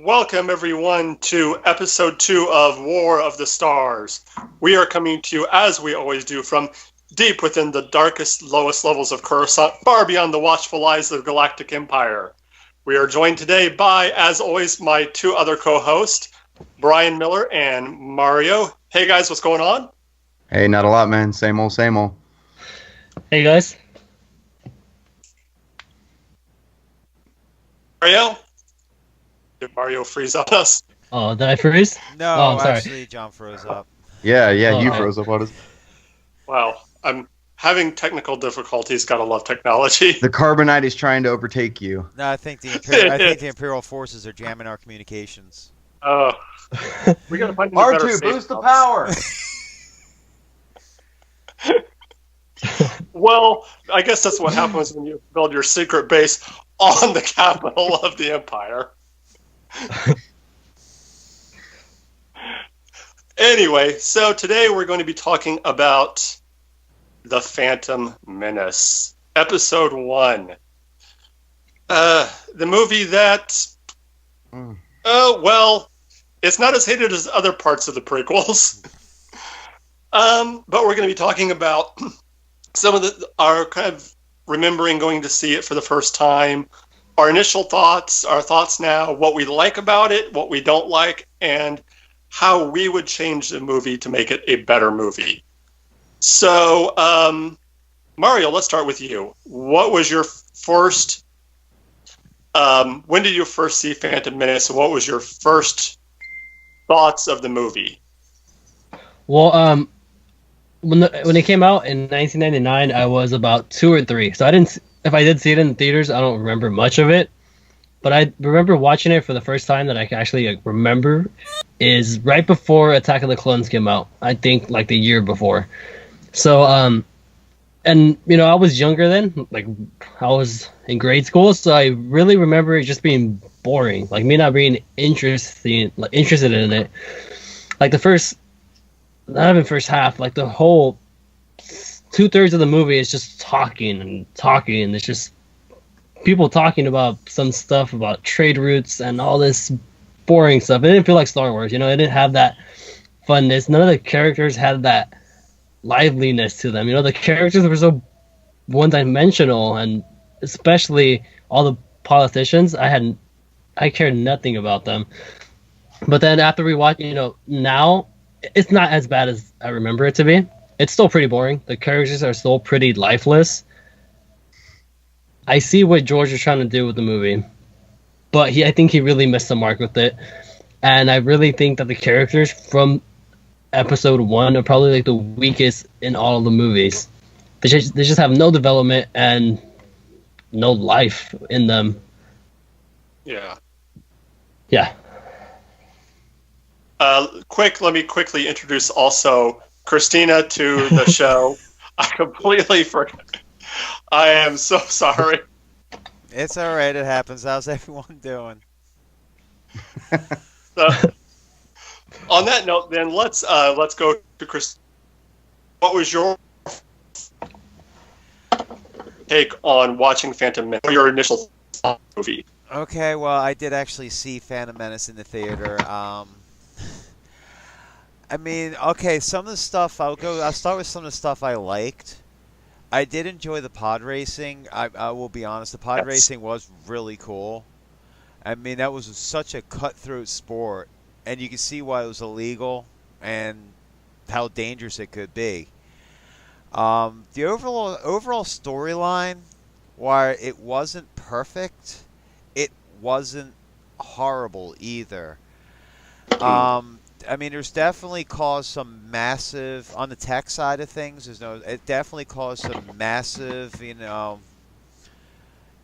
Welcome everyone to episode 2 of War of the Stars. We are coming to you, as we always do, from deep within the darkest, lowest levels of Coruscant, far beyond the watchful eyes of the Galactic Empire. We are joined today by, as always, my two other co-hosts, Brian Miller and Mario. Hey guys, what's going on? Hey, not a lot, man. Same old, same old. Hey guys. Mario? Did Mario freeze on us? Oh, did I freeze? No, I'm sorry. actually, John froze up. Yeah, you okay. froze up on us. Wow, I'm having technical difficulties. Gotta love technology. The Carbonite is trying to overtake you. No, I think the Imperial forces are jamming our communications. We gotta find a better R2, safe boost the house. power! Well, I guess that's what happens when you build your secret base on the capital of the Empire. Anyway, so today we're going to be talking about The Phantom Menace, Episode 1. The movie that, it's not as hated as other parts of the prequels. But we're going to be talking about some of our kind of remembering going to see it for the first time, our initial thoughts, our thoughts now, what we like about it, what we don't like, and how we would change the movie to make it a better movie. So, Mario, let's start with you. What was your first... when did you first see Phantom Menace, and what was your first thoughts of the movie? Well, when it came out in 1999, I was about 2 or 3. So if I did see it in the theaters, I don't remember much of it. But I remember watching it for the first time that I can actually remember is right before Attack of the Clones came out. I think like the year before. So, and you know, I was younger then, like I was in grade school, so I really remember it just being boring, like me not being interested in it. Like not even first half, like the whole 2/3 of the movie is just talking and talking, and it's just people talking about some stuff about trade routes and all this boring stuff. It didn't feel like Star Wars, you know. It didn't have that funness. None of the characters had that liveliness to them. You know, the characters were so one-dimensional, and especially all the politicians. I cared nothing about them. But then after we watch, you know, now it's not as bad as I remember it to be. It's still pretty boring. The characters are still pretty lifeless. I see what George is trying to do with the movie, but I think he really missed the mark with it. And I really think that the characters from episode 1 are probably like the weakest in all of the movies. They just have no development and no life in them. Yeah. Yeah. Let me quickly introduce also Christina to the show. I completely forgot. I am so sorry. It's all right. It happens. How's everyone doing? So, on that note, then let's go to Chris. What was your take on watching Phantom Menace? Your initial movie? Okay, well, I did actually see Phantom Menace in the theater. I mean, okay, some of the stuff I'll start with some of the stuff I liked. I did enjoy the pod racing. I will be honest, the pod racing was really cool. I mean, that was such a cutthroat sport, and you can see why it was illegal and how dangerous it could be. The overall storyline, while it wasn't perfect, it wasn't horrible either. I mean, there's definitely caused some massive, on the tech side of things, it definitely caused some massive,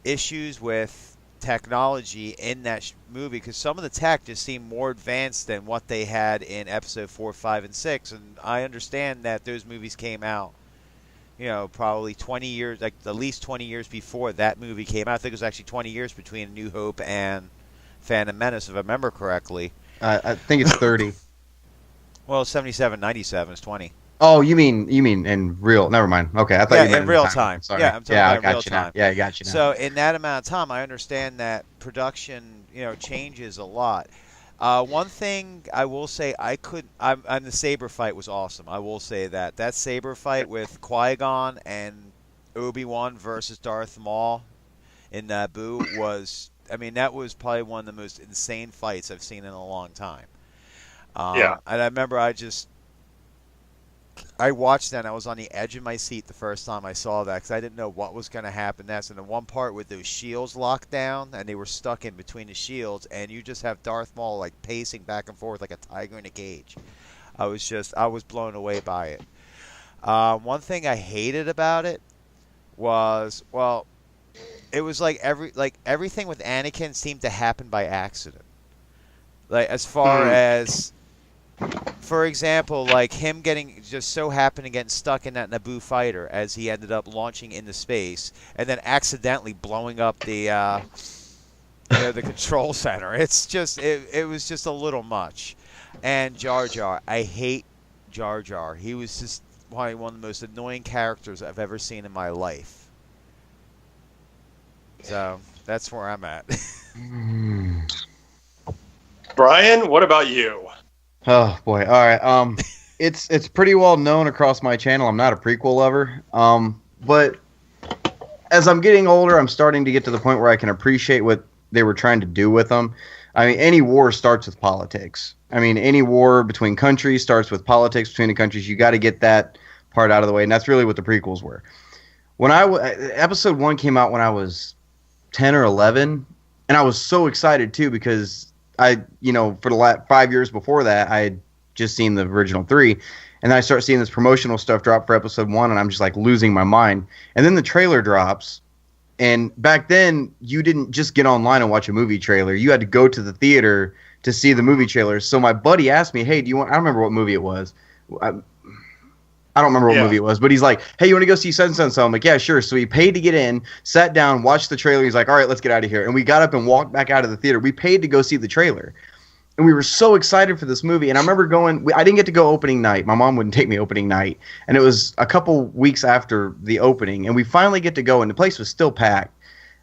issues with technology in that movie, because some of the tech just seemed more advanced than what they had in episode 4, 5, and 6, and I understand that those movies came out, probably 20 years, like at least 20 years before that movie came out. I think it was actually 20 years between New Hope and Phantom Menace, if I remember correctly. I think it's 30. Well, 77, 97 is 20. Oh, you mean in real? Never mind. Okay, I thought Yeah, you meant in real time. Sorry. Yeah, I'm talking I about got real you now. time. Yeah, I got you now. So in that amount of time, I understand that production, changes a lot. One thing I will say, the saber fight was awesome. I will say that saber fight with Qui-Gon and Obi-Wan versus Darth Maul in Naboo was, that was probably one of the most insane fights I've seen in a long time. Yeah. And I remember I watched that and I was on the edge of my seat the first time I saw that because I didn't know what was going to happen next. And the one part with those shields locked down and they were stuck in between the shields and you just have Darth Maul like pacing back and forth like a tiger in a cage. I was blown away by it. One thing I hated about it was, well, it was like everything with Anakin seemed to happen by accident. Like as far as, for example, like him just so happened to get stuck in that Naboo fighter as he ended up launching into space and then accidentally blowing up the the control center. It's just it was just a little much. And Jar Jar, I hate Jar Jar. He was just probably one of the most annoying characters I've ever seen in my life. So that's where I'm at. Brian, what about you? Oh boy. All right. It's pretty well known across my channel. I'm not a prequel lover. But as I'm getting older, I'm starting to get to the point where I can appreciate what they were trying to do with them. I mean, any war starts with politics. I mean, any war between countries starts with politics between the countries. You got to get that part out of the way, and that's really what the prequels were. When episode 1 came out when I was 10 or 11, and I was so excited too because for the last 5 years before that, I had just seen the original 3, and then I start seeing this promotional stuff drop for episode 1, and I'm just like losing my mind. And then the trailer drops, and back then you didn't just get online and watch a movie trailer. You had to go to the theater to see the movie trailer. So my buddy asked me, "Hey, I don't remember what movie it was. I don't remember what movie it was, but he's like, "Hey, you want to go see such and such?" So I'm like, "Yeah, sure." So he paid to get in, sat down, watched the trailer. He's like, "All right, let's get out of here." And we got up and walked back out of the theater. We paid to go see the trailer. And we were so excited for this movie. And I remember I didn't get to go opening night. My mom wouldn't take me opening night. And it was a couple weeks after the opening. And we finally get to go, and the place was still packed.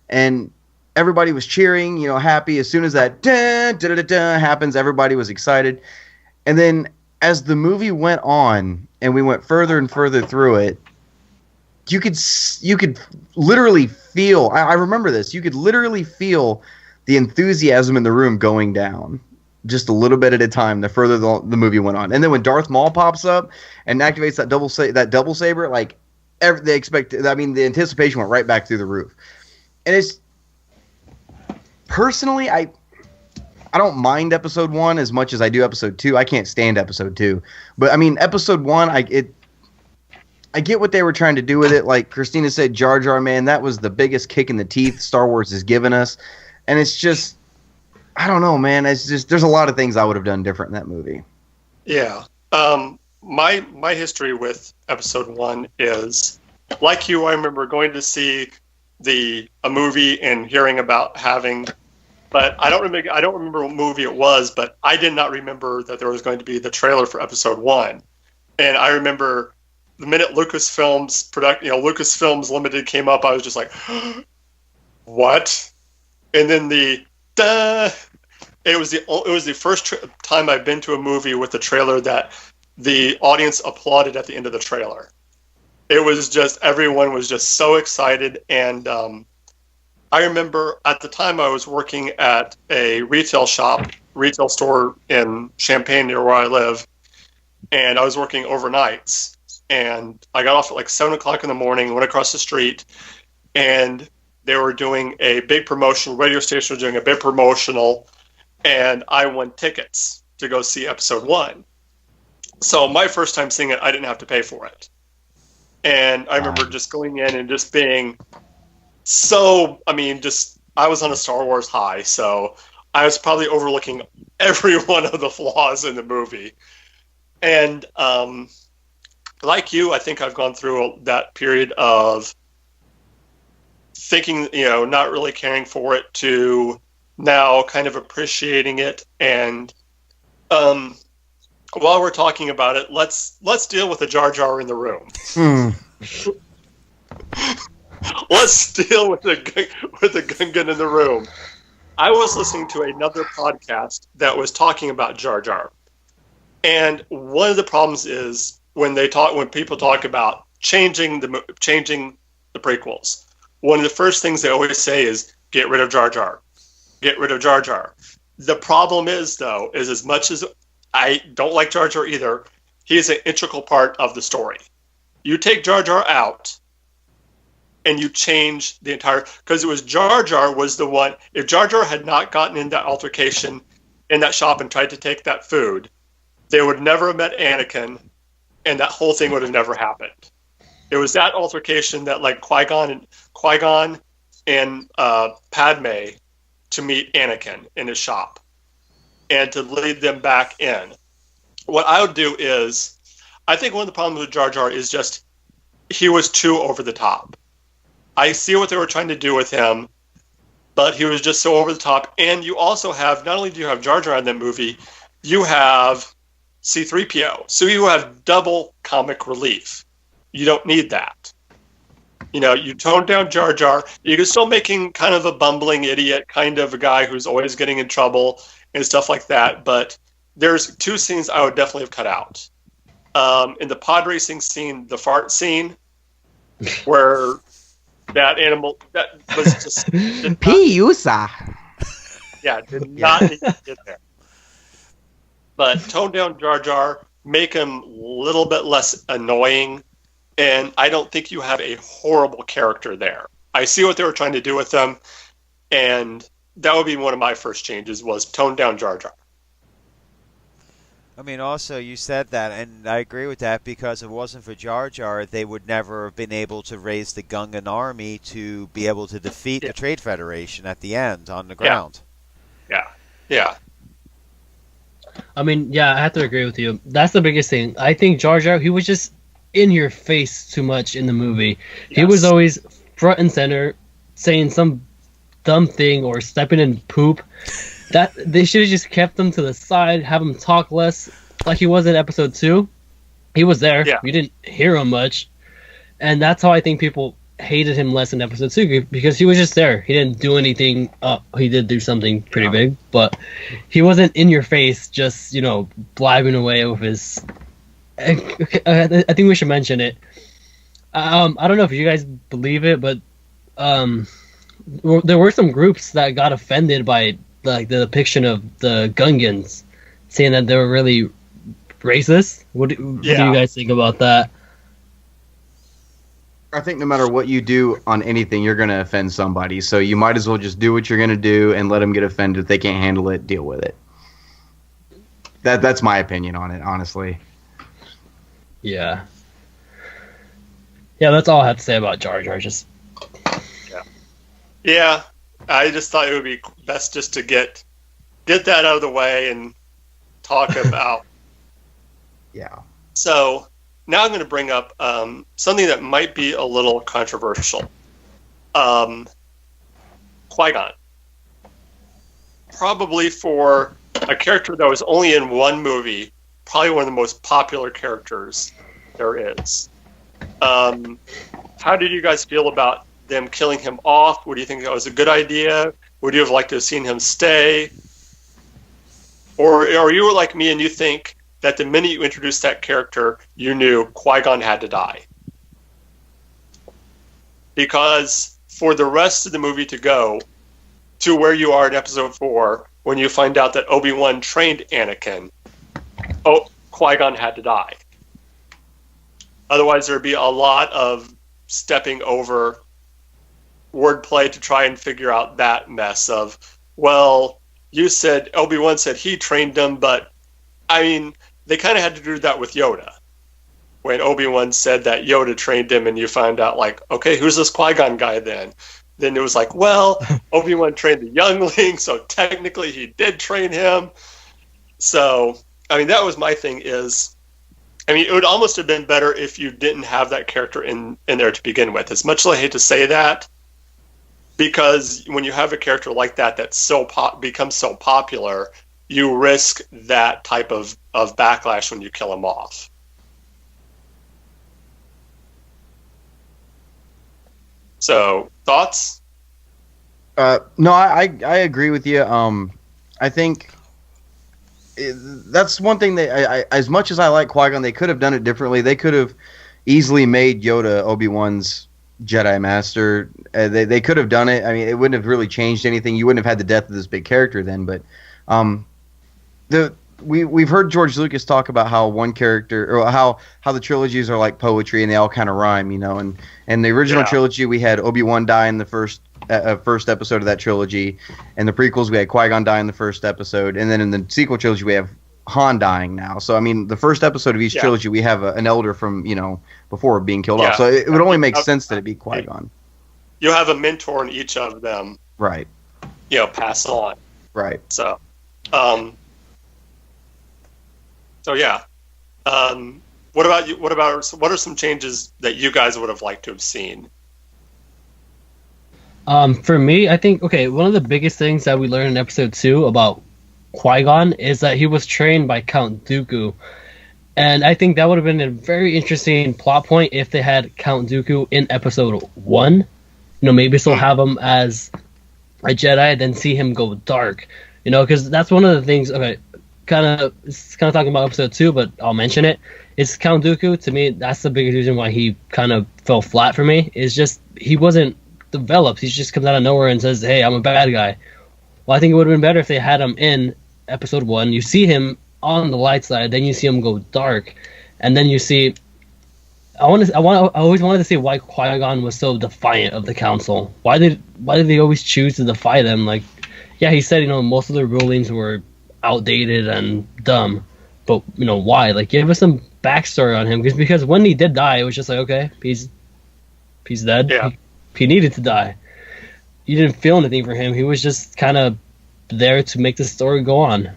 And everybody was cheering, happy. As soon as that happens, everybody was excited. And then as the movie went on and we went further and further through it, you could literally feel, I remember this, you could literally feel the enthusiasm in the room going down just a little bit at a time the further the movie went on. And then when Darth Maul pops up and activates that double saber, like the anticipation went right back through the roof. And it's personally, I don't mind episode 1 as much as I do episode 2. I can't stand episode 2. But I mean, episode 1, I get what they were trying to do with it. Like Christina said, Jar Jar, man, that was the biggest kick in the teeth Star Wars has given us. And it's just, I don't know, man. It's just, there's a lot of things I would have done different in that movie. Yeah. My history with episode 1 is, like you, I remember going to see a movie and hearing about having, but I don't remember what movie it was, but I did not remember that there was going to be the trailer for episode 1. And I remember the minute Lucasfilms Limited came up, I was just like, what? And then it was the first time I've been to a movie with a trailer that the audience applauded at the end of the trailer. It was just, everyone was just so excited. And I remember at the time I was working at a retail store in Champaign near where I live. And I was working overnights. And I got off at like 7 o'clock in the morning, went across the street, and they were doing a big promotion. Radio station was doing a big promotional, and I won tickets to go see episode 1. So my first time seeing it, I didn't have to pay for it. And I remember just going in and just being so, I was on a Star Wars high, so I was probably overlooking every one of the flaws in the movie. And like you, I think I've gone through that period of thinking, not really caring for it, to now kind of appreciating it. And while we're talking about it, let's deal with the Jar Jar in the room. Let's deal with the Gungan in the room. I was listening to another podcast that was talking about Jar Jar, and one of the problems is when people talk about changing the prequels. One of the first things they always say is get rid of Jar Jar, get rid of Jar Jar. The problem is, though, is as much as I don't like Jar Jar either, he is an integral part of the story. You take Jar Jar out, and you change the entire... Because it was Jar Jar was the one... If Jar Jar had not gotten in that altercation in that shop and tried to take that food, they would never have met Anakin, and that whole thing would have never happened. It was that altercation that led Qui-Gon and Padme to meet Anakin in his shop and to lead them back in. What I would do is... I think one of the problems with Jar Jar is just he was too over the top. I see what they were trying to do with him, but he was just so over the top. And you also have, not only do you have Jar Jar in that movie, you have C-3PO. So you have double comic relief. You don't need that. You know, you tone down Jar Jar. You can still make him kind of a bumbling idiot, kind of a guy who's always getting in trouble and stuff like that. But there's two scenes I would definitely have cut out. In the pod racing scene, the fart scene, where... That animal that was just Piusa. Yeah, did not need to get there. But tone down Jar Jar, make him a little bit less annoying, and I don't think you have a horrible character there. I see what they were trying to do with them, and that would be one of my first changes was tone down Jar Jar. I mean, also, you said that, and I agree with that, because if it wasn't for Jar Jar, they would never have been able to raise the Gungan army to be able to defeat the Trade Federation at the end on the ground. Yeah. I mean, yeah, I have to agree with you. That's the biggest thing. I think Jar Jar, he was just in your face too much in the movie. Yes. He was always front and center, saying some dumb thing or stepping in poop. That they should have just kept him to the side, have him talk less, like he was in episode 2. He was there. Yeah. We didn't hear him much, and that's how I think people hated him less in episode 2 because he was just there. He didn't do anything. He did do something pretty big, but he wasn't in your face, just blabbing away with his. I think we should mention it. I don't know if you guys believe it, but there were some groups that got offended by the depiction of the Gungans, saying that they were really racist. What do you guys think about that? I think no matter what you do on anything, you're going to offend somebody. So you might as well just do what you're going to do and let them get offended. If they can't handle it, deal with it. That's my opinion on it, honestly. Yeah. Yeah, that's all I have to say about Jar Jar. Yeah. I just thought it would be best just to get that out of the way and talk about. Yeah. So now I'm going to bring up something that might be a little controversial. Qui-Gon. Probably for a character that was only in one movie, probably one of the most popular characters there is. How did you guys feel about them killing him off? Would you think that was a good idea? Would you have liked to have seen him stay? Or you were like me and you think that the minute you introduced that character, you knew Qui-Gon had to die? Because for the rest of the movie to go to where you are in episode 4, when you find out that Obi-Wan trained Anakin, Qui-Gon had to die. Otherwise, there'd be a lot of stepping over wordplay to try and figure out that mess of, well, you said Obi-Wan said he trained him, but I mean, they kind of had to do that with Yoda. When Obi-Wan said that Yoda trained him, and you find out, like, okay, who's this Qui-Gon guy then? Then it was like, well, Obi-Wan trained the youngling, so technically he did train him. So, I mean, that was my thing is, I mean, it would almost have been better if you didn't have that character in there to begin with. As much as I hate to say that, because when you have a character like that that's becomes so popular, you risk that type of backlash when you kill him off. So, thoughts? No, I agree with you. I think that's one thing that I as much as I like Qui-Gon, they could have done it differently. They could have easily made Yoda Obi-Wan's Jedi Master. They could have done it. I mean, it wouldn't have really changed anything. You wouldn't have had the death of this big character then. But we've heard George Lucas talk about how one character, or how the trilogies are like poetry and they all kind of rhyme, you know. And in the original trilogy, we had Obi-Wan die in the first episode of that trilogy. And the prequels, we had Qui-Gon die in the first episode. And then in the sequel trilogy, we have Han dying now. So, I mean, the first episode of each trilogy, we have an elder from, you know, before being killed off. So it would only make sense that it be Qui-Gon. You have a mentor in each of them. Right. You know, pass on. Right. So, yeah. What about you? What are some changes that you guys would have liked to have seen? For me, I think, one of the biggest things that we learned in episode 2 about Qui-Gon is that he was trained by Count Dooku. And I think that would have been a very interesting plot point if they had Count Dooku in episode 1. You know, maybe still have him as a Jedi, then see him go dark. You know, because that's one of the things, kind of talking about episode 2, but I'll mention it. It's Count Dooku. To me, that's the biggest reason why he kind of fell flat for me. Is just he wasn't developed. He just comes out of nowhere and says, "Hey, I'm a bad guy." Well, I think it would have been better if they had him in episode 1. You see him on the light side, then you see him go dark, and then you see. I always wanted to see why Qui-Gon was so defiant of the Council. Why did they always choose to defy them? Like, yeah, he said, you know, most of the rulings were outdated and dumb, but you know why? Like, give us some backstory on him, because when he did die, it was just like, okay, he's dead. Yeah. He needed to die. You didn't feel anything for him. He was just kind of there to make the story go on.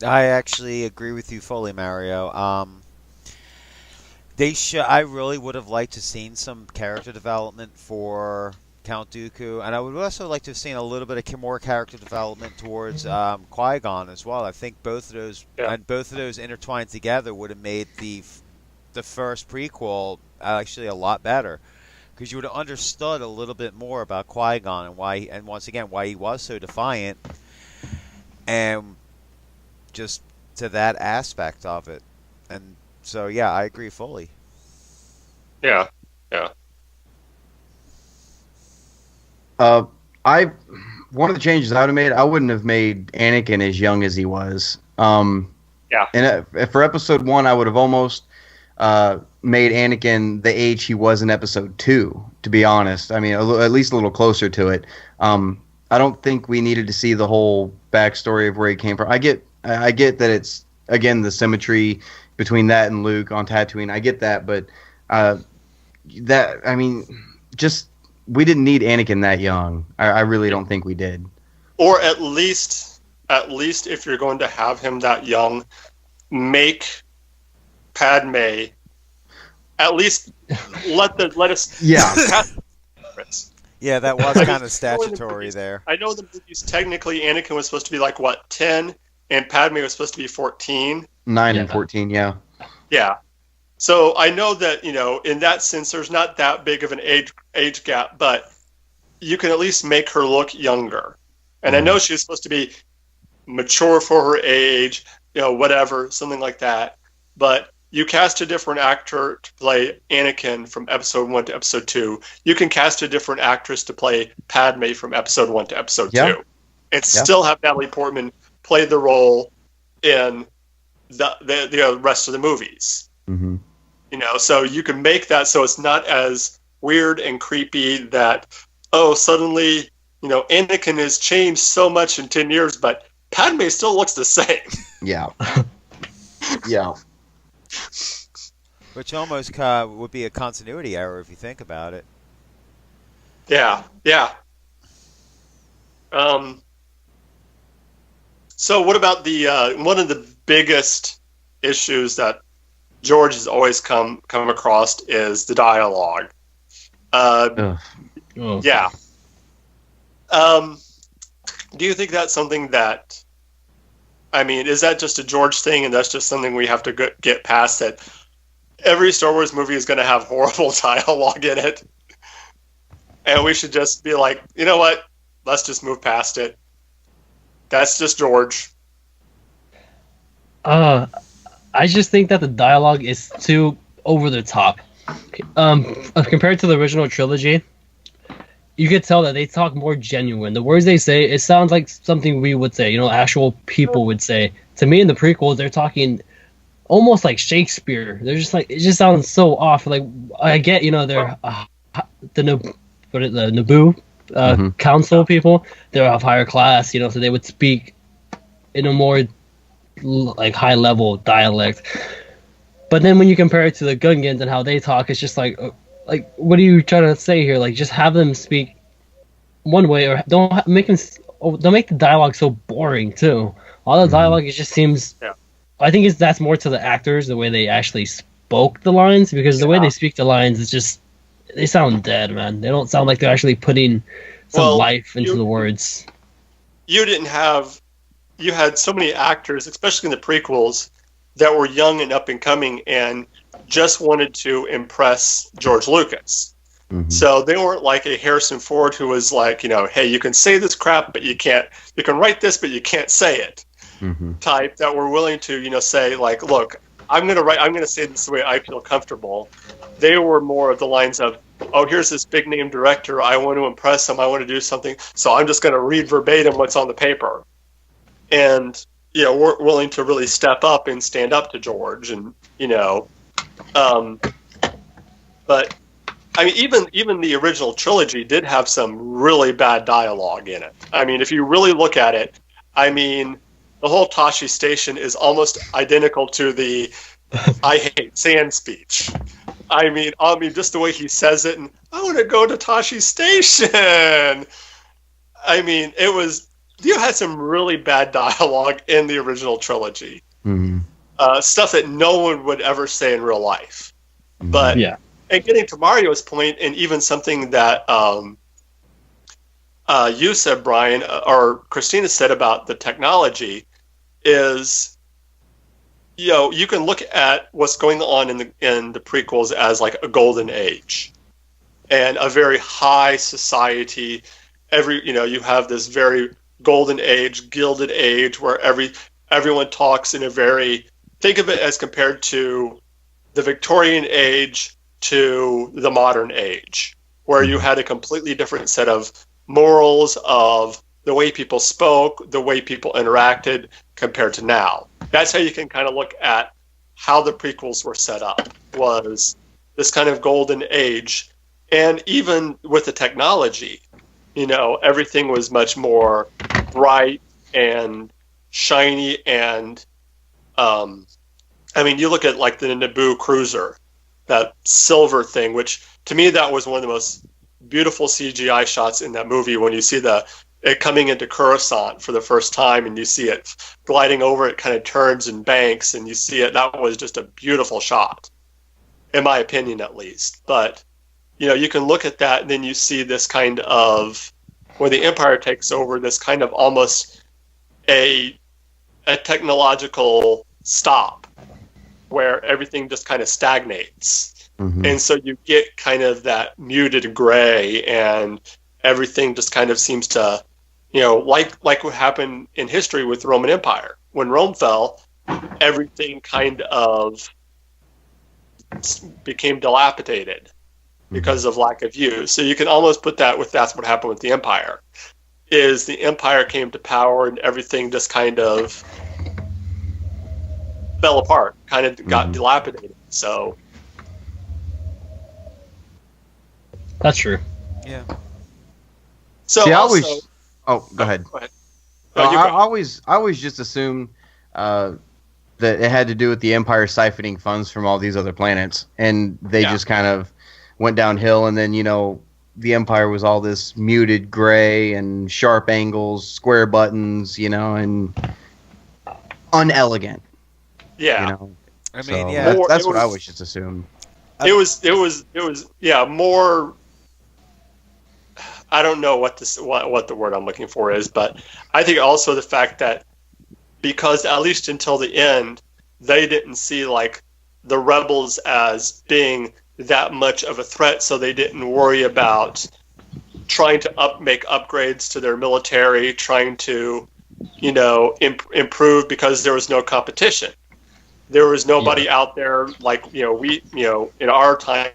I actually agree with you fully, Mario. I really would have liked to seen some character development for Count Dooku, and I would also like to have seen a little bit of more character development towards Qui-Gon as well. I think both of those intertwined together would have made the first prequel actually a lot better, because you would have understood a little bit more about Qui-Gon and once again why he was so defiant, and just to that aspect of it. And so, yeah, I agree fully. Yeah. One of the changes I would have made, I wouldn't have made Anakin as young as he was. And for episode 1, I would have almost made Anakin the age he was in episode 2, to be honest. I mean, at least a little closer to it. I don't think we needed to see the whole backstory of where he came from. I get that it's, again, the symmetry between that and Luke on Tatooine. I get that, but we didn't need Anakin that young. I really don't think we did. Or at least if you're going to have him that young, make Padme at least let us. Yeah. Yeah, that was kind of statutory there. I know the movies, technically Anakin was supposed to be 10, and Padme was supposed to be 14. 9 and 14, yeah. Yeah. So I know that, you know, in that sense, there's not that big of an age gap, but you can at least make her look younger. And I know she was supposed to be mature for her age, you know, whatever, something like that. But you cast a different actor to play Anakin from episode 1 to episode 2. You can cast a different actress to play Padme from episode 1 to episode 2. And still have Natalie Portman play the role in the rest of the movies. Mm-hmm. You know, so you can make that so it's not as weird and creepy that, suddenly, you know, Anakin has changed so much in 10 years, but Padme still looks the same. Yeah. Yeah. Which almost would be a continuity error if you think about it. Yeah. So what about the one of the biggest issues that George has always come across is the dialogue. Yeah. Do you think that's something that, I mean, is that just a George thing, and that's just something we have to get past, that every Star Wars movie is going to have horrible dialogue in it, and we should just be like, you know what? Let's just move past it. That's just George. I just think that the dialogue is too over the top. Compared to the original trilogy, you could tell that they talk more genuine. The words they say, it sounds like something we would say, actual people would say. To me, in the prequels, they're talking almost like Shakespeare. They're just like, it just sounds so off. Like, I get, they're the Naboo council people. They're of higher class, so they would speak in a more like high level dialect. But then when you compare it to the Gungans and how they talk, it's just like what are you trying to say here? Like, just have them speak one way, or don't make the dialogue so boring too. All the dialogue, it just seems. Yeah. I think that's more to the actors, the way they actually spoke the lines, because the way they speak the lines is just, they sound dead, man. They don't sound like they're actually putting some life into the words. You had so many actors, especially in the prequels, that were young and up and coming and just wanted to impress George Lucas. Mm-hmm. So they weren't like a Harrison Ford who was like, hey, you can say this crap, but you can't. You can write this, but you can't say it. Mm-hmm. Type that were willing to, say like, look, I'm going to say this the way I feel comfortable. They were more of the lines of, oh, here's this big name director. I want to impress him. I want to do something. So I'm just going to read verbatim what's on the paper. And, we're willing to really step up and stand up to George. And, but I mean, even the original trilogy did have some really bad dialogue in it. I mean, if you really look at it, I mean, the whole Tashi Station is almost identical to the "I hate sand" speech. I mean, just the way he says it, and I want to go to Tashi Station. I mean, you had some really bad dialogue in the original trilogy. Mm-hmm. Stuff that no one would ever say in real life. But yeah. And getting to Mario's point, and even something that you said, Brian, or Christina said about the technology, is, you can look at what's going on in the prequels as like a golden age, and a very high society. You have this very golden age, gilded age, where everyone talks in a very, think of it as compared to the Victorian age to the modern age, where you had a completely different set of morals, of the way people spoke, the way people interacted compared to now. That's how you can kind of look at how the prequels were set up, was this kind of golden age. And even with the technology, everything was much more bright and shiny. And you look at like the Naboo cruiser, that silver thing, which to me, that was one of the most beautiful CGI shots in that movie, when you see it coming into Coruscant for the first time, and you see it gliding over, it kind of turns and banks, and you see it. That was just a beautiful shot, in my opinion, at least. But, you can look at that, and then you see this kind of, when the Empire takes over, this kind of almost a technological stop, where everything just kind of stagnates. Mm-hmm. And so you get kind of that muted gray, and everything just kind of seems to, like what happened in history with the Roman Empire. When Rome fell, everything kind of became dilapidated because of lack of use. So you can almost put that's what happened with the Empire, is the Empire came to power and everything just kind of fell apart, kind of got dilapidated. So that's true. Yeah. So see, also, go ahead. Go ahead. I always just assumed that it had to do with the Empire siphoning funds from all these other planets, and they just kind of went downhill. And then the Empire was all this muted gray and sharp angles, square buttons, and unelegant. Yeah. That's what I always just assumed. It was more. I don't know what the word I'm looking for is, but I think also the fact that because at least until the end, they didn't see like the rebels as being that much of a threat, so they didn't worry about trying to make upgrades to their military, trying to, improve, because there was no competition. There was nobody out there like, we, in our timeline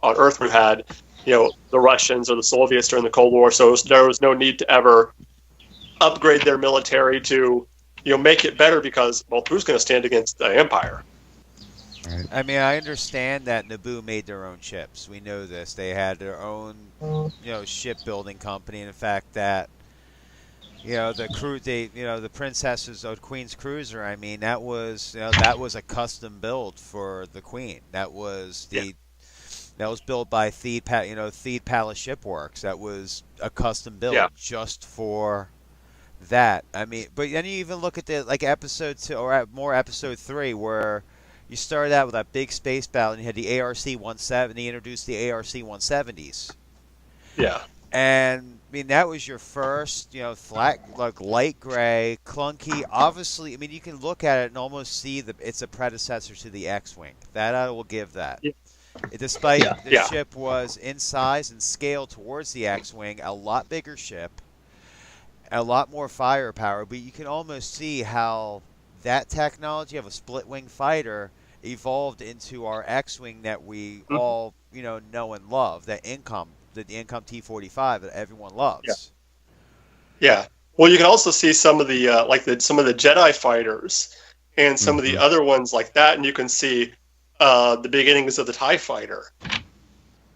on Earth, we had, the Russians or the Soviets during the Cold War, so there was no need to ever upgrade their military to, make it better, because, well, who's going to stand against the Empire? Right. I mean, I understand that Naboo made their own ships. We know this. They had their own, shipbuilding company. And the fact that, the Princess's or Queen's Cruiser. I mean, that was a custom build for the Queen. That was that was built by Theed Palace Shipworks. That was a custom build just for that. I mean, but then you even look at the episode 2 or more episode 3 where you started out with that big space battle, and you had the ARC-170. He introduced the ARC-170s. Yeah. And I mean, that was your first, flat, light gray, clunky. Obviously, I mean, you can look at it and almost see it's a predecessor to the X-wing. That I will give that. Yeah. Despite the ship was in size and scale towards the X-wing, a lot bigger ship, a lot more firepower, but you can almost see how that technology of a split-wing fighter evolved into our X-wing that we all, know and love, the Incom T-45 that everyone loves. Yeah. Well, you can also see some of the some of the Jedi fighters and some of the other ones like that, and you can see the beginnings of the TIE fighter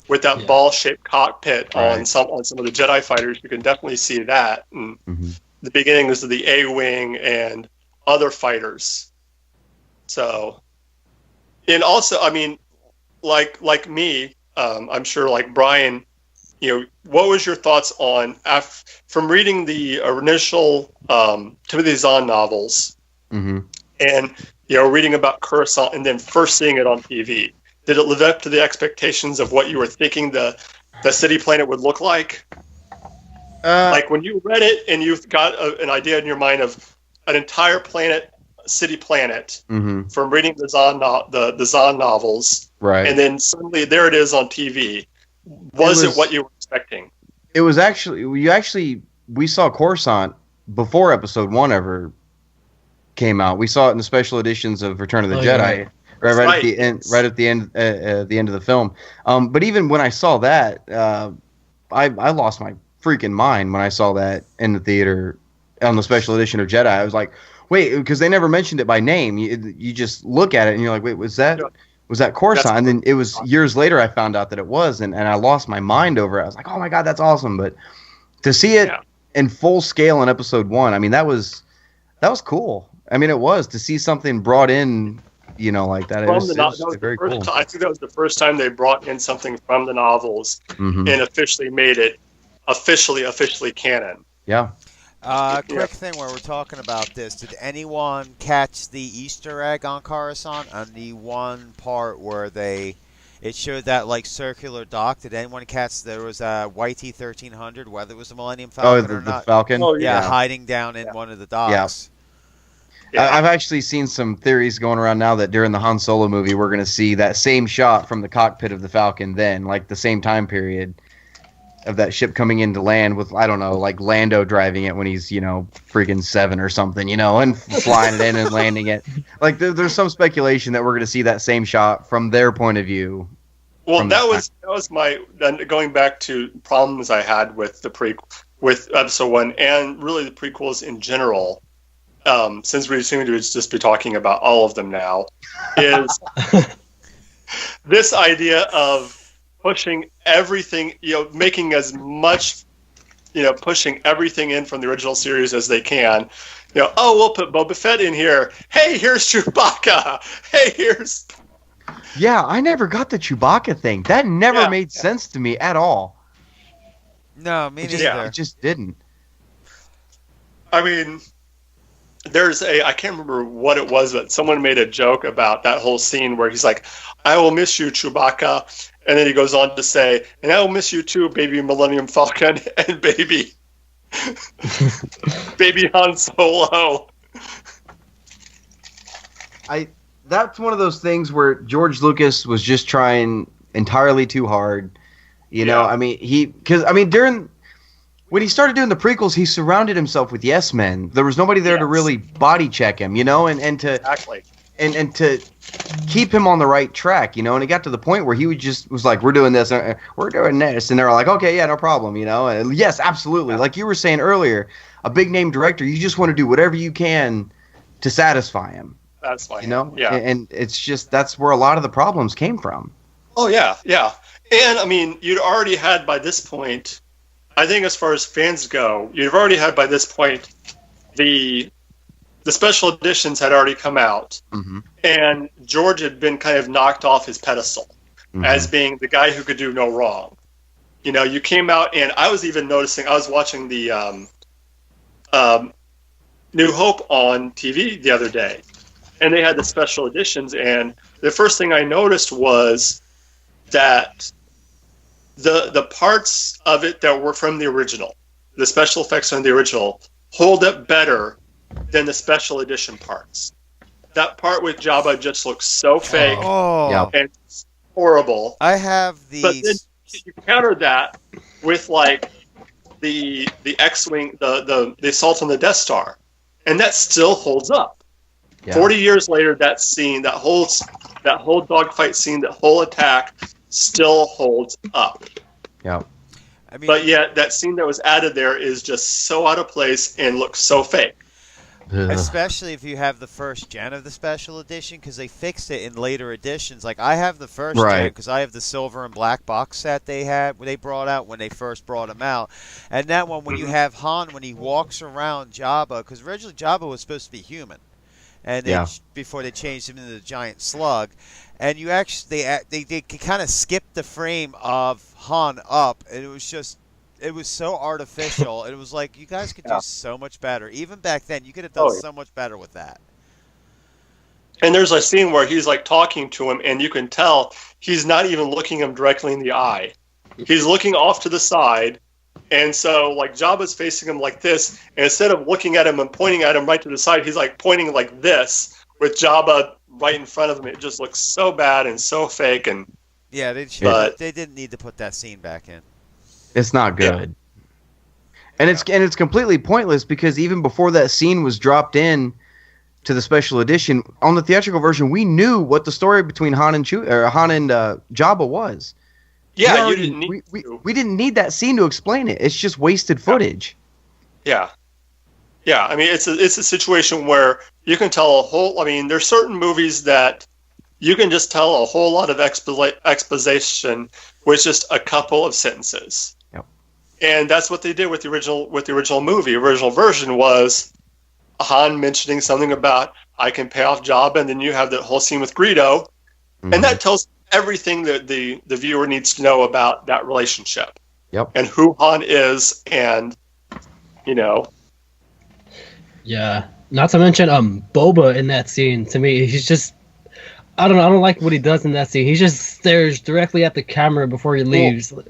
with that ball-shaped cockpit on some of the Jedi fighters. You can definitely see that, and the beginnings of the A-wing and other fighters. So, and also, I mean, like me, I'm sure, like Brian, what was your thoughts on from reading the initial Timothy Zahn novels and reading about Coruscant and then first seeing it on TV? Did it live up to the expectations of what you were thinking the city planet would look like? Like when you read it and you've got an idea in your mind of an entire city planet from reading the Zahn novels, right? And then suddenly there it is on TV. Was it what you were expecting? It was actually we saw Coruscant before Episode 1 ever came out. We saw it in the special editions of Return of the Jedi, right at the end, the end of the film. But even when I saw that, I lost my freaking mind when I saw that in the theater on the special edition of Jedi. I was like, wait, because they never mentioned it by name. You just look at it and you're like, wait, was that Coruscant? And then it was years later I found out that it was, and I lost my mind over it. I was like, oh my God, that's awesome. But to see it in full scale in Episode 1, I mean, that was cool. I mean, it was to see something brought in, like that. It was very cool. I think that was the first time they brought in something from the novels and officially made it officially canon. Yeah. Quick thing while we're talking about this. Did anyone catch the Easter egg on Coruscant on the one part where it showed that circular dock? Did anyone catch there was a YT-1300, whether it was the Millennium Falcon or not? The Falcon? Oh, yeah, hiding down in one of the docks. Yeah. I've actually seen some theories going around now that during the Han Solo movie we're going to see that same shot from the cockpit of the Falcon then, like the same time period of that ship coming into land with, I don't know, like Lando driving it when he's, freaking 7 or something, and flying it in and landing it. Like, there's some speculation that we're going to see that same shot from their point of view. Well, that was my, going back to problems I had with with Episode 1 and really the prequels in general, since we seem to just be talking about all of them now, is this idea of pushing everything, making as much, pushing everything in from the original series as they can. We'll put Boba Fett in here. Hey, here's Chewbacca. Hey, here's... Yeah, I never got the Chewbacca thing. That never made sense to me at all. No, me neither. It just didn't. I mean, I can't remember what it was, but someone made a joke about that whole scene where he's like, I will miss you, Chewbacca. And then he goes on to say, and I will miss you too, baby Millennium Falcon and baby Han Solo. That's one of those things where George Lucas was just trying entirely too hard. You know, I mean, when he started doing the prequels, he surrounded himself with yes men. There was nobody there to really body check him, you know, and to to keep him on the right track, you know. And it got to the point where he was like, "We're doing this, we're doing this," and they were like, "Okay, yeah, no problem," you know. And yes, absolutely, like you were saying earlier, a big name director, you just want to do whatever you can to satisfy him. That's fine, you know. Yeah, and it's just that's where a lot of the problems came from. Oh yeah, yeah. And I mean, you'd already had by this point, I think as far as fans go, you've already had by this point the special editions had already come out, and George had been kind of knocked off his pedestal as being the guy who could do no wrong. You know, you came out, and I was even noticing. I was watching the New Hope on TV the other day, and they had the special editions, and the first thing I noticed was that the parts of it that were from the original, the special effects on the original, hold up better than the special edition parts. That part with Jabba just looks so fake and horrible. I have these. But then you counter that with like the X-wing, the assault on the Death Star, and that still holds up. 40 years later, that scene, that whole dogfight scene, that whole attack still holds up. Yeah. I mean, But yet, that scene that was added there is just so out of place and looks so fake. especially if you have the first gen of the special edition, because they fixed it in later editions. Like I have the first gen because I have the silver and black box set they brought out when they first brought them out, and that one when you have Han when he walks around Jabba, because originally Jabba was supposed to be human, and before they changed him into the giant slug, and you actually they kind of skipped the frame of Han up, and it was so artificial. It was like, you guys could do so much better. Even back then, you could have done so much better with that. And there's a scene where he's like talking to him, and you can tell he's not even looking him directly in the eye. He's looking off to the side, and so like Jabba's facing him like this, and instead of looking at him and pointing at him right to the side, he's like pointing like this with Jabba right in front of him. It just looks so bad and so fake. And yeah, they didn't need to put that scene back in. It's not good. And it's completely pointless because even before that scene was dropped in to the special edition, on the theatrical version, we knew what the story between Han and Jabba was. Yeah, you didn't need we didn't need that scene to explain it. It's just wasted footage. Yeah. Yeah, I mean, it's a situation where you can tell a whole... I mean, there's certain movies that you can just tell a whole lot of exposition with just a couple of sentences. And that's what they did with the original movie. The original version was Han mentioning something about, I can pay off Jabba, and then you have the whole scene with Greedo. And that tells everything that the viewer needs to know about that relationship. And who Han is, and, you know. Yeah. Not to mention Boba in that scene. To me, he's just... I don't like what he does in that scene. He just stares directly at the camera before he leaves. Well,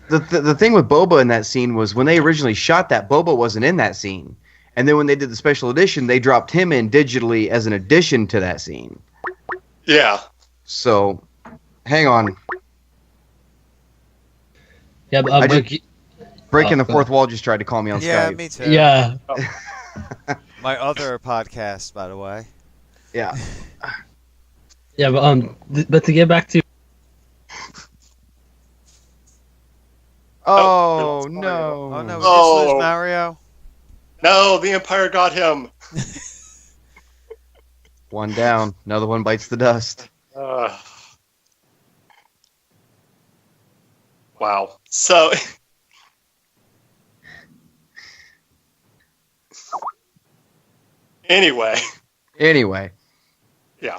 the thing with Boba in that scene was when they originally shot that, Boba wasn't in that scene. And then when they did the special edition, they dropped him in digitally as an addition to that scene. Yeah. So, hang on. Yeah, but breaking the fourth wall just tried to call me on Skype. Yeah, me too. Yeah. My other podcast, by the way. Yeah. Yeah, but to get back to... Oh, no. Oh, no. We just lose Mario? No, the Empire got him. One down. Another one bites the dust. Wow. So... Anyway. Yeah.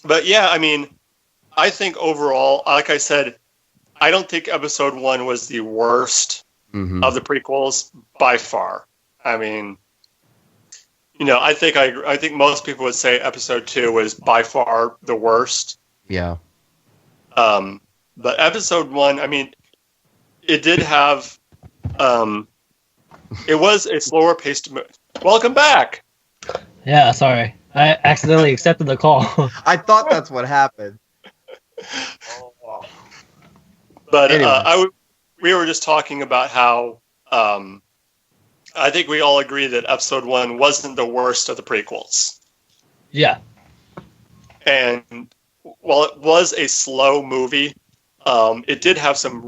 But yeah, I mean, I think overall, like I said, I don't think Episode 1 was the worst of the prequels by far. I mean, I think most people would say episode 2 was by far the worst. Yeah. But episode 1, I mean, it did have, it was a slower paced movie. Welcome back. Yeah, sorry. I accidentally accepted the call. I thought that's what happened. But Anyways. we were just talking about how I think we all agree that episode 1 wasn't the worst of the prequels. Yeah. And while it was a slow movie, it did have some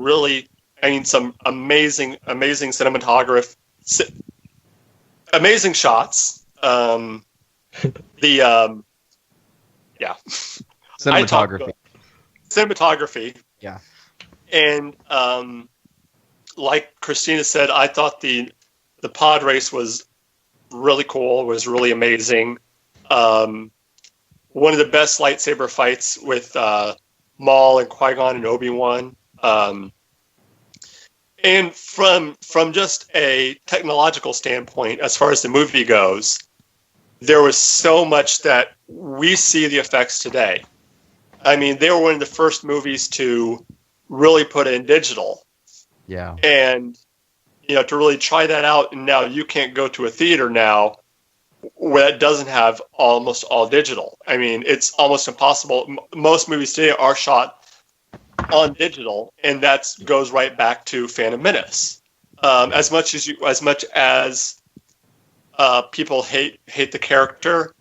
amazing cinematography, amazing shots. Cinematography. Cinematography. Yeah. And like Christina said, I thought the pod race was really cool, was really amazing. One of the best lightsaber fights with Maul and Qui-Gon and Obi-Wan. And from just a technological standpoint, as far as the movie goes, there was so much that we see the effects today. I mean, they were one of the first movies to really put it in digital. Yeah. And, to really try that out, and now you can't go to a theater now where that doesn't have almost all digital. I mean, it's almost impossible. Most movies today are shot on digital, and that goes right back to Phantom Menace. As much as people hate the character,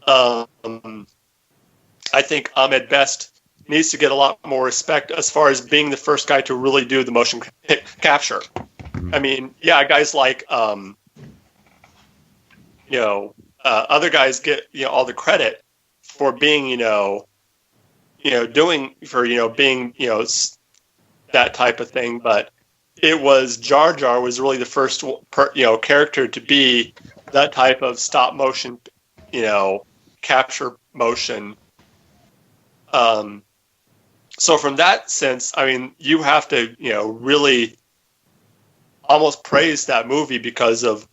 I think Ahmed Best needs to get a lot more respect as far as being the first guy to really do the motion capture. I mean, yeah, guys like other guys get all the credit for being being that type of thing, but it was Jar Jar was really the first character to be that type of stop motion capture motion. So from that sense, I mean, you have to really almost praise that movie because of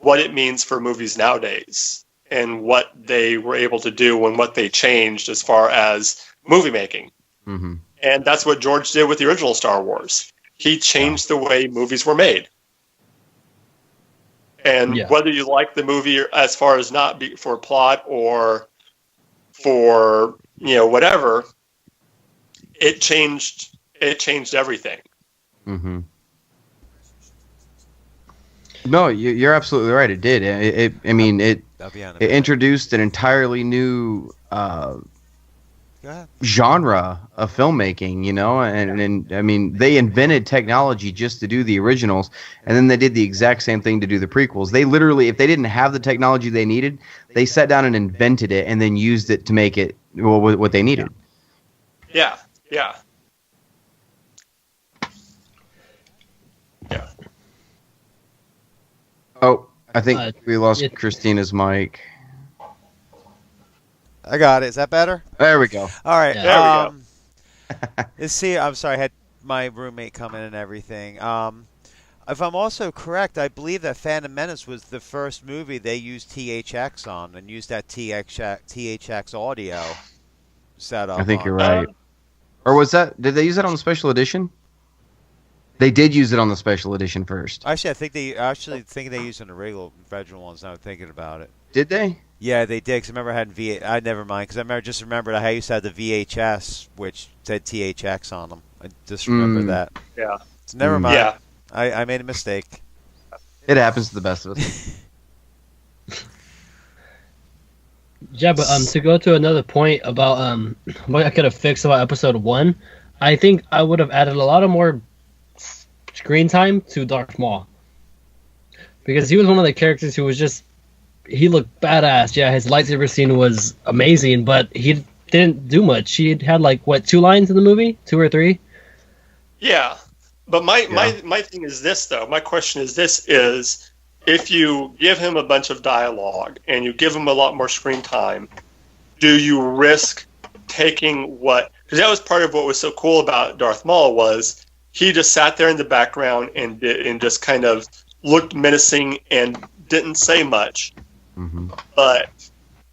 what it means for movies nowadays and what they were able to do and what they changed as far as movie making. Mm-hmm. And that's what George did with the original Star Wars. He changed the way movies were made. And whether you like the movie as far as not be for plot or for whatever, it changed everything. Mm-hmm. No, you're absolutely right. It did. It introduced an entirely new genre of filmmaking, and I mean, they invented technology just to do the originals, and then they did the exact same thing to do the prequels. They literally, if they didn't have the technology they needed, they sat down and invented it and then used it to make it what they needed. Yeah. Oh, I think we lost Christina's mic. I got it. Is that better? There we go. All right. Yeah. There we go. I'm sorry. I had my roommate come in and everything. If I'm also correct, I believe that Phantom Menace was the first movie they used THX on and used that THX audio setup. I think you're right. Or was that? Did they use it on the special edition? They did use it on the special edition first. Actually, I think they used it on the original ones. Now I'm thinking about it. Did they? Yeah, they did. Because I remember I had I never mind. Because I just remembered how I used to have the VHS, which said THX on them. I just remember that. Yeah. So never mind. Yeah. I made a mistake. It happens to the best of us. Yeah, but to go to another point about what I could have fixed about episode 1, I think I would have added a lot of more screen time to Darth Maul, because he was one of the characters who was he looked badass. Yeah, his lightsaber scene was amazing, but he didn't do much. He had 2 lines in the movie, 2 or 3. Yeah, but my thing is this though. My question is this: if you give him a bunch of dialogue and you give him a lot more screen time, do you risk taking what? Because that was part of what was so cool about Darth Maul was he just sat there in the background and just kind of looked menacing and didn't say much. Mm-hmm. But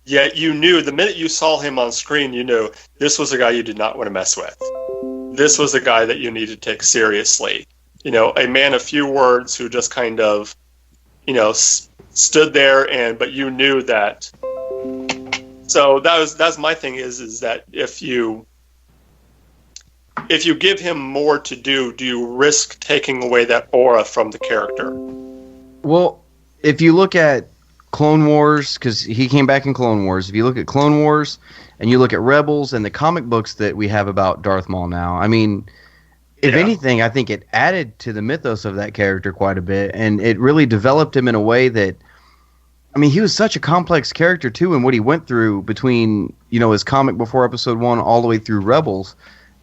yet you knew the minute you saw him on screen, you knew this was a guy you did not want to mess with. This was a guy that you need to take seriously. You know, a man of few words who just kind of, you know, stood there but you knew that. So that's my thing is that if you give him more to do you risk taking away that aura from the character? Well, if you look at Clone Wars, because he came back in Clone Wars, if you look at Clone Wars and you look at Rebels and the comic books that we have about Darth Maul now, I mean, if anything, I think it added to the mythos of that character quite a bit, and it really developed him in a way that, I mean, he was such a complex character too, and what he went through between, you know, his comic before Episode 1 all the way through Rebels.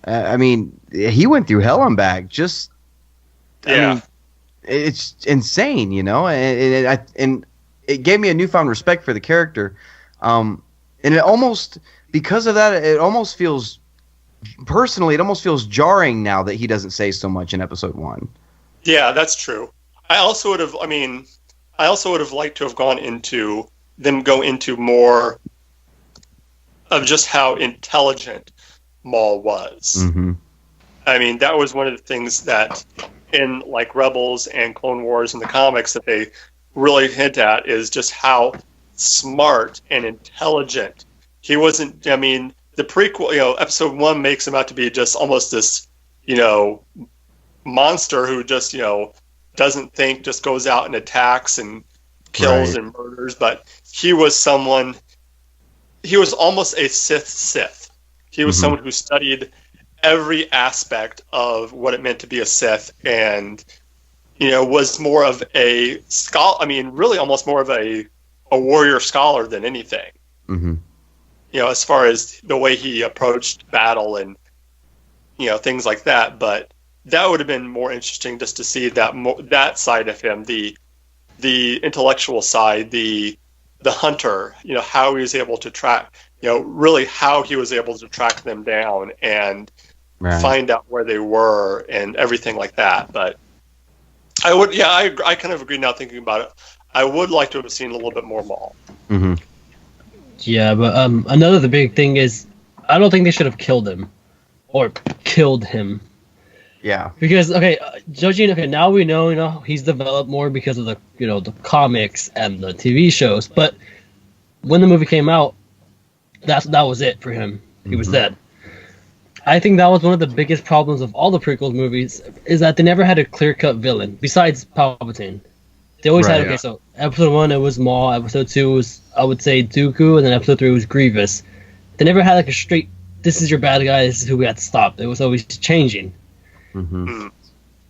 I mean, he went through hell and back. Just, I mean, it's insane, you know, and it gave me a newfound respect for the character, and it almost, because of that, it almost feels, personally, it almost feels jarring now that he doesn't say so much in Episode 1. Yeah, that's true. I also would have liked to have go into more of just how intelligent Maul was. Mm-hmm. I mean, that was one of the things that in like Rebels and Clone Wars and the comics that they really hint at is just how smart and intelligent he wasn't. I mean, the prequel, you know, Episode 1 makes him out to be just almost this, you know, monster who just, you know, doesn't think, just goes out and attacks and kills and murders. But he was almost a Sith. He was someone who studied every aspect of what it meant to be a Sith, and, you know, was more of a scholar. I mean, really almost more of a warrior scholar than anything. Mm-hmm. You know, as far as the way he approached battle and, you know, things like that. But that would have been more interesting just to see that side of him, the intellectual side, the hunter, you know, how he was able to track, you know, really how he was able to track them down and find out where they were and everything like that. But I kind of agree now thinking about it. I would like to have seen a little bit more Maul. Mm-hmm. Yeah, but another the big thing is, I don't think they should have killed him, or killed him. Yeah. Because judging, now we know, you know, he's developed more because of the, you know, the comics and the TV shows. But when the movie came out, that was it for him. He was dead. I think that was one of the biggest problems of all the prequel movies, is that they never had a clear-cut villain besides Palpatine. They always had, so Episode 1 it was Maul, Episode 2 was, I would say, Dooku, and then Episode 3 was Grievous. They never had like a straight, this is your bad guy, this is who we had to stop. It was always changing. Mm-hmm.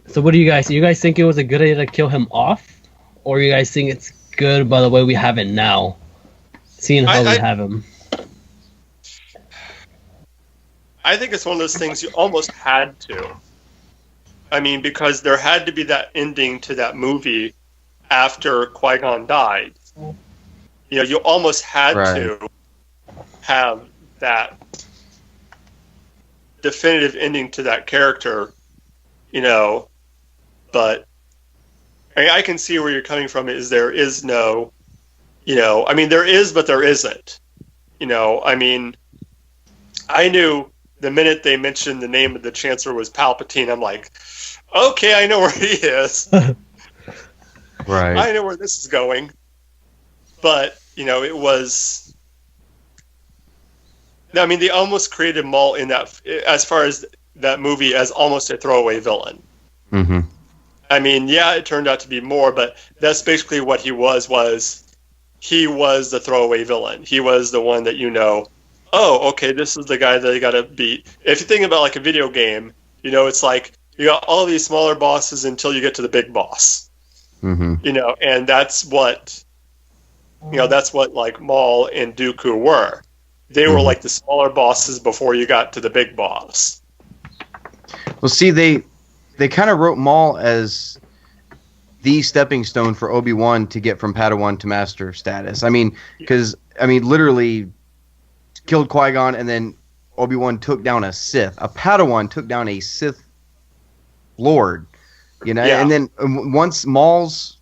So what do you guys think? You guys think it was a good idea to kill him off? Or you guys think it's good by the way we have it now? Seeing how we have him. I think it's one of those things you almost had to. I mean, because there had to be that ending to that movie after Qui-Gon died. You know, you almost had to have that definitive ending to that character, you know, but I can see where you're coming from. Is there is no, you know, I mean, there is, but there isn't. You know, I mean, I knew the minute they mentioned the name of the Chancellor was Palpatine, I'm like, okay, I know where he is. Right. I know where this is going. But, you know, it was... I mean, they almost created Maul in that, as far as that movie, as almost a throwaway villain. Mm-hmm. I mean, yeah, it turned out to be more, but that's basically what he was he was the throwaway villain. He was the one that, you know, oh, okay, this is the guy that you gotta beat. If you think about like a video game, you know, it's like you got all these smaller bosses until you get to the big boss. Mm-hmm. You know, and that's what like Maul and Dooku were. They were like the smaller bosses before you got to the big boss. Well, see, they kind of wrote Maul as the stepping stone for Obi-Wan to get from Padawan to Master status. I mean, because, literally killed Qui-Gon, and then Obi-Wan took down a Sith. A Padawan took down a Sith Lord, you know? Yeah. And then once Maul's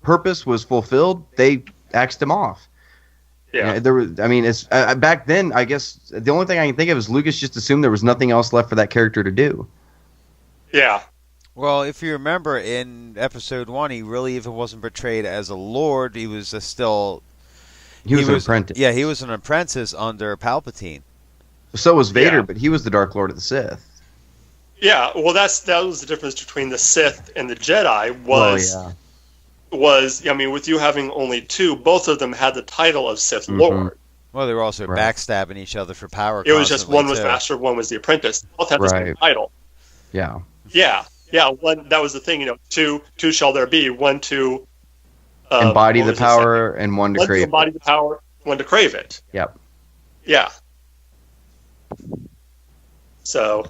purpose was fulfilled, they axed him off. Yeah. There was. I mean, it's back then. I guess the only thing I can think of is Lucas just assumed there was nothing else left for that character to do. Yeah. Well, if you remember in episode 1, he really even wasn't portrayed as a lord. He was still. He was an apprentice. Yeah, he was an apprentice under Palpatine. So was Vader, Yeah. but he was the Dark Lord of the Sith. Yeah. Well, that was the difference between the Sith and the Jedi. Was I mean, with you having only 2, both of them had the title of Sith Lord. Well, they were also Right. backstabbing each other for power. It was just one was too. master, one was the apprentice. Both had the same Right. title. Yeah. Yeah. One that was the thing. Two shall there be. One to Embody what the was the power, and one second? to One to crave. embody the power. One to crave it. Yep. Yeah. So,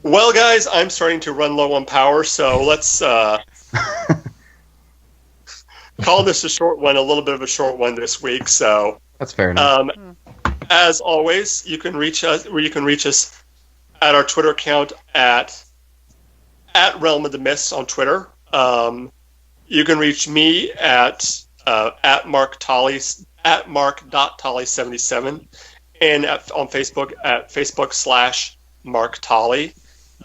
well, guys, I'm starting to run low on power, so let's call this a short one, a little bit of a short one this week. So, That's fair enough. as always, you can reach us at our Twitter account at Realm of the Mists on Twitter. You can reach me at mark.tolly77 and on Facebook at Facebook/Mark Tolley.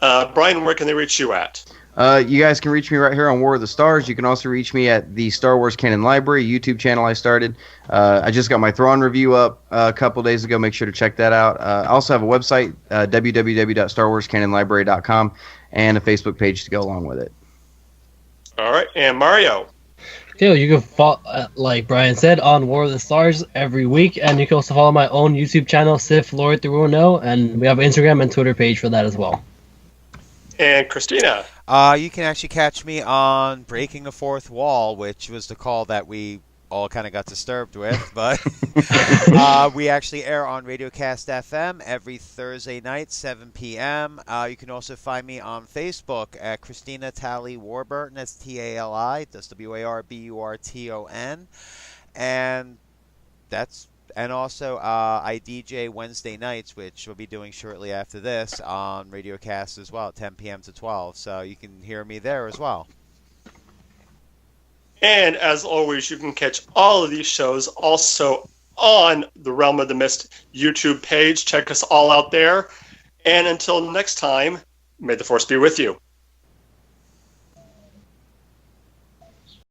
Brian, where can they reach you at? You guys can reach me right here on War of the Stars. You can also reach me at the Star Wars Canon Library YouTube channel I started. I just got my Thrawn review up a couple days ago. Make sure to check that out. I also have a website, www.starwarscanonlibrary.com, and a Facebook page to go along with it. All right, and Mario. Okay, you can follow, like Brian said, on War of the Stars every week, and you can also follow my own YouTube channel, Sith Lord 310, and we have an Instagram and Twitter page for that as well. And Christina. You can actually catch me on Breaking the Fourth Wall, which was the call that we all kind of got disturbed with, but we actually air on Radiocast FM every Thursday night, 7 p.m. You can also find me on Facebook at Christina Talley Warburton. That's Tali. That's Warburton. And also I DJ Wednesday nights, which we'll be doing shortly after this on Radiocast as well, 10 p.m. to 12. So you can hear me there as well. And as always, you can catch all of these shows also on the Realm of the Mist YouTube page. Check us all out there. And until next time, may the Force be with you.